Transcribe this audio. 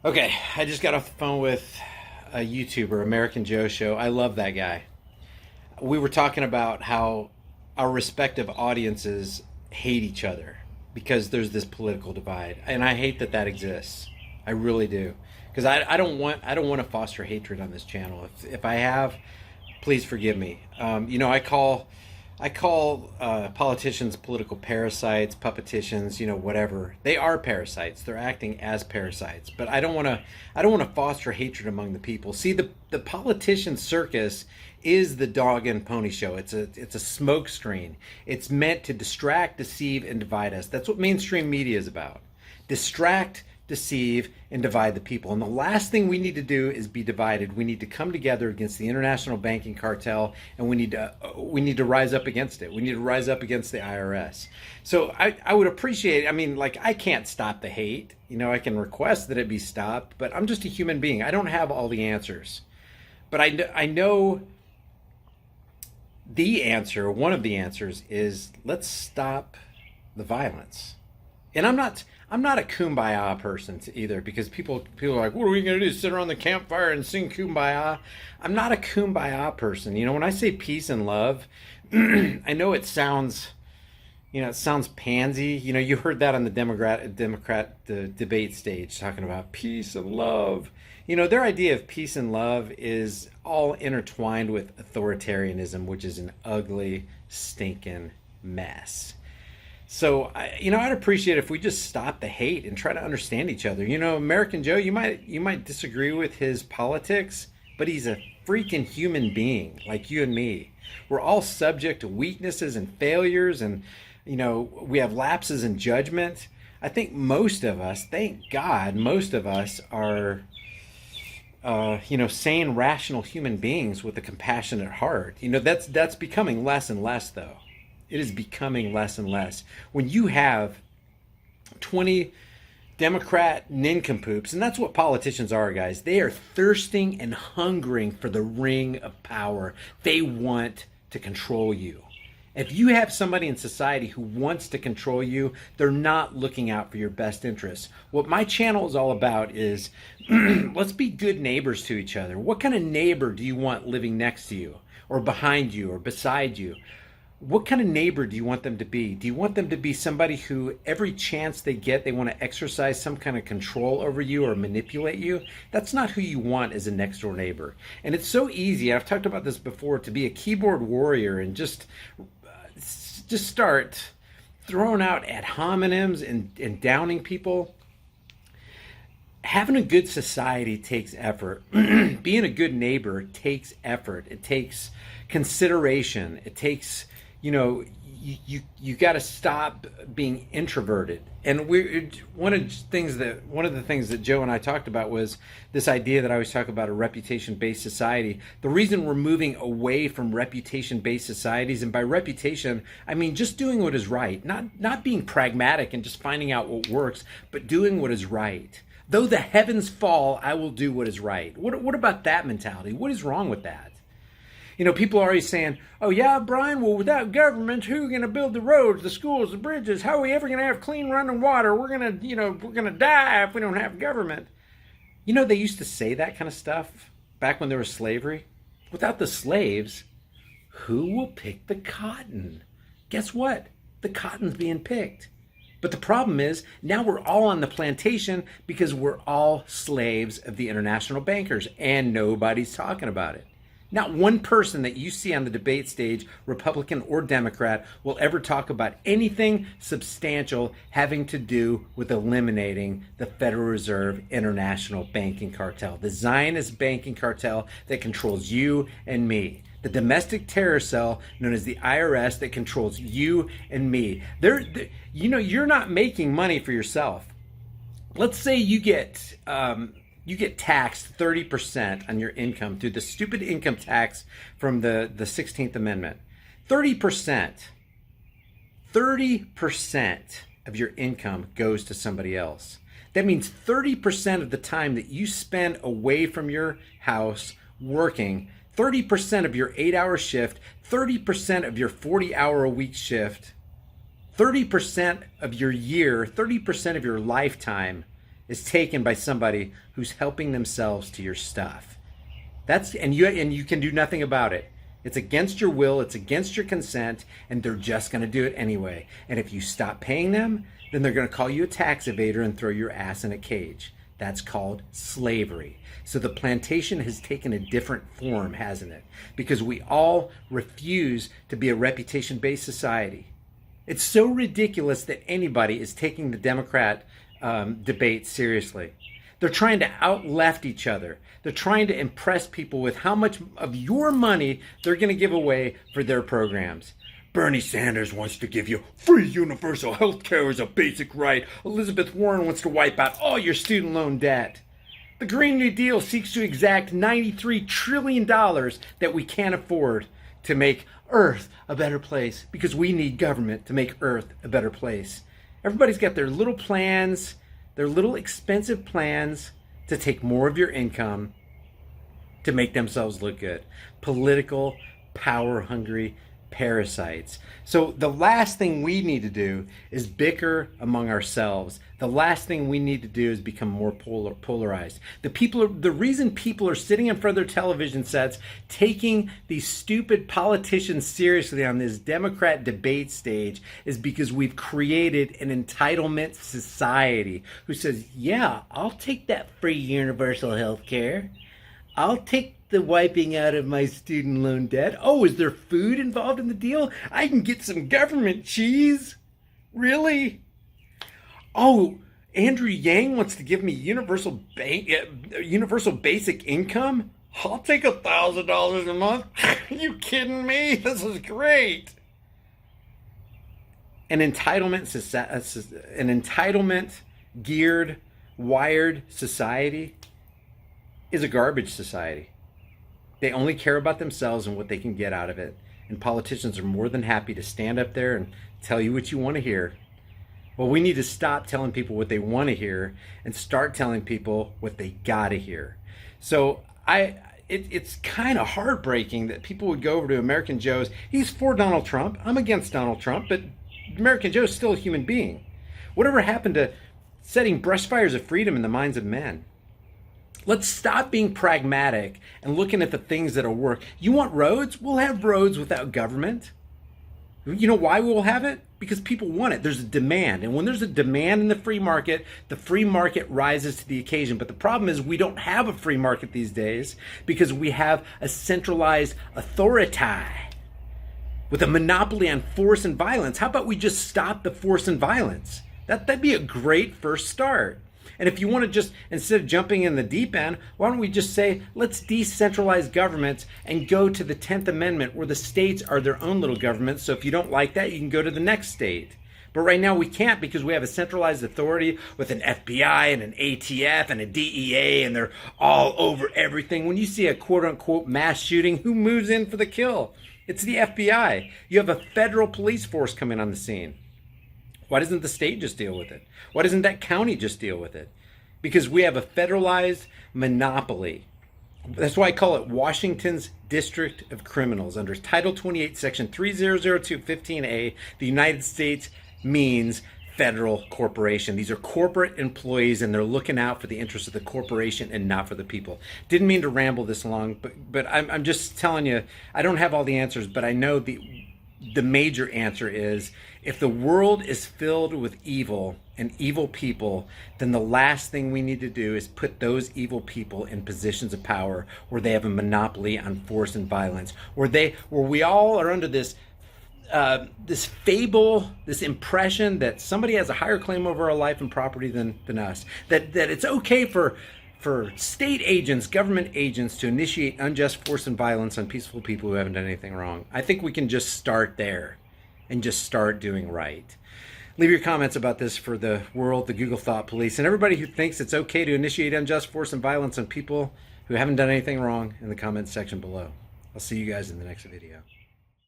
Okay, I just got off the phone with a YouTuber, American Joe Show. I love that guy. We were talking about how our respective audiences hate each other because there's this political divide, and I hate that that exists. I really do, because I don't want to foster hatred on this channel. If I have, please forgive me. I call politicians political parasites, puppeticians, whatever. They are parasites. They're acting as parasites. But I don't want to. I don't want to foster hatred among the people. See, the politician circus is the dog and pony show. It's a smoke screen. It's meant to distract, deceive, and divide us. That's what mainstream media is about. Distract, deceive, and divide the people. And the last thing we need to do is be divided. We need to come together against the international banking cartel, and we need to rise up against it. We need to rise up against the IRS. So I would appreciate. I mean, like, I can't stop the hate. I can request that it be stopped, but I'm just a human being. I don't have all the answers, but I know the answer. One of the answers is let's stop the violence. And I'm not a kumbaya person either, because people are like, what are we going to do? Sit around the campfire and sing kumbaya? I'm not a kumbaya person. When I say peace and love, I know it sounds pansy. You heard that on the Democrat the debate stage, talking about peace and love. Their idea of peace and love is all intertwined with authoritarianism, which is an ugly, stinking mess. So, I'd appreciate if we just stop the hate and try to understand each other. American Joe, you might disagree with his politics, but he's a freaking human being like you and me. We're all subject to weaknesses and failures, and we have lapses in judgment. I think most of us, thank God, most of us are sane, rational human beings with a compassionate heart. That's becoming less and less, though. It is becoming less and less. When you have 20 Democrat nincompoops, and that's what politicians are, guys. They are thirsting and hungering for the ring of power. They want to control you. If you have somebody in society who wants to control you, they're not looking out for your best interests. What my channel is all about is let's be good neighbors to each other. What kind of neighbor do you want living next to you, or behind you, or beside you? What kind of neighbor do you want them to be? Do you want them to be somebody who every chance they get, they want to exercise some kind of control over you or manipulate you? That's not who you want as a next door neighbor. And it's so easy, I've talked about this before, to be a keyboard warrior and just start throwing out ad hominems and downing people. Having a good society takes effort. Being a good neighbor takes effort. It takes consideration. It takes, you got to stop being introverted. And one of the things that Joe and I talked about was this idea that I always talk about, a reputation-based society. The reason we're moving away from reputation-based societies, and by reputation, I mean just doing what is right, not being pragmatic and just finding out what works, but doing what is right. Though the heavens fall, I will do what is right. What about that mentality? What is wrong with that? People are always saying, oh, yeah, Brian, well, without government, who are going to build the roads, the schools, the bridges? How are we ever going to have clean running water? We're going to die if we don't have government. They used to say that kind of stuff back when there was slavery. Without the slaves, who will pick the cotton? Guess what? The cotton's being picked. But the problem is, now we're all on the plantation because we're all slaves of the international bankers, and nobody's talking about it. Not one person that you see on the debate stage, Republican or Democrat, will ever talk about anything substantial having to do with eliminating the Federal Reserve international banking cartel, the Zionist banking cartel that controls you and me. The domestic terror cell known as the IRS that controls you and me. You're not making money for yourself. Let's say you get taxed 30% on your income through the stupid income tax from the 16th Amendment. 30%. 30% of your income goes to somebody else. That means 30% of the time that you spend away from your house working, 30% of your 8-hour shift, 30% of your 40-hour-a-week shift, 30% of your year, 30% of your lifetime is taken by somebody who's helping themselves to your stuff. And you can do nothing about it. It's against your will, it's against your consent, and they're just going to do it anyway. And if you stop paying them, then they're going to call you a tax evader and throw your ass in a cage. That's called slavery. So the plantation has taken a different form, hasn't it? Because we all refuse to be a reputation-based society. It's so ridiculous that anybody is taking the Democrat debate seriously. They're trying to out-left each other. They're trying to impress people with how much of your money they're going to give away for their programs. Bernie Sanders wants to give you free universal health care as a basic right. Elizabeth Warren wants to wipe out all your student loan debt. The Green New Deal seeks to exact $93 trillion that we can't afford to make Earth a better place, because we need government to make Earth a better place. Everybody's got their little plans, their little expensive plans to take more of your income to make themselves look good. Political, power-hungry parasites. So the last thing we need to do is bicker among ourselves. The last thing we need to do is become more polarized. The reason people are sitting in front of their television sets taking these stupid politicians seriously on this Democrat debate stage is because we've created an entitlement society who says, yeah, I'll take that free universal health care. I'll take the wiping out of my student loan debt. Oh, is there food involved in the deal? I can get some government cheese. Really? Oh, Andrew Yang wants to give me universal basic income? I'll take $1,000 a month. You kidding me? This is great. An entitlement geared, wired society is a garbage society. They only care about themselves and what they can get out of it. And politicians are more than happy to stand up there and tell you what you want to hear. Well, we need to stop telling people what they want to hear and start telling people what they gotta hear. So it's kind of heartbreaking that people would go over to American Joe's. He's for Donald Trump. I'm against Donald Trump, but American Joe's still a human being. Whatever happened to setting brushfires of freedom in the minds of men? Let's stop being pragmatic and looking at the things that'll work. You want roads? We'll have roads without government. You know why we'll have it? Because people want it. There's a demand. And when there's a demand in the free market rises to the occasion. But the problem is we don't have a free market these days because we have a centralized authority with a monopoly on force and violence. How about we just stop the force and violence? That'd be a great first start. And if you want to just, instead of jumping in the deep end, why don't we just say, let's decentralize governments and go to the 10th Amendment where the states are their own little governments. So if you don't like that, you can go to the next state. But right now we can't because we have a centralized authority with an FBI and an ATF and a DEA, and they're all over everything. When you see a quote unquote mass shooting, who moves in for the kill? It's the FBI. You have a federal police force coming on the scene. Why doesn't the state just deal with it? Why doesn't that county just deal with it? Because we have a federalized monopoly. That's why I call it Washington's District of Criminals. Under Title 28, Section 300215A, the United States means federal corporation. These are corporate employees, and they're looking out for the interests of the corporation and not for the people. Didn't mean to ramble this long, but I'm just telling you, I don't have all the answers, but I know the major answer is, if the world is filled with evil and evil people, then the last thing we need to do is put those evil people in positions of power where they have a monopoly on force and violence, where we all are under this fable, this impression that somebody has a higher claim over our life and property than us, that it's okay for state agents, government agents, to initiate unjust force and violence on peaceful people who haven't done anything wrong. I think we can just start there and just start doing right. Leave your comments about this for the world, the Google Thought Police, and everybody who thinks it's okay to initiate unjust force and violence on people who haven't done anything wrong in the comments section below. I'll see you guys in the next video.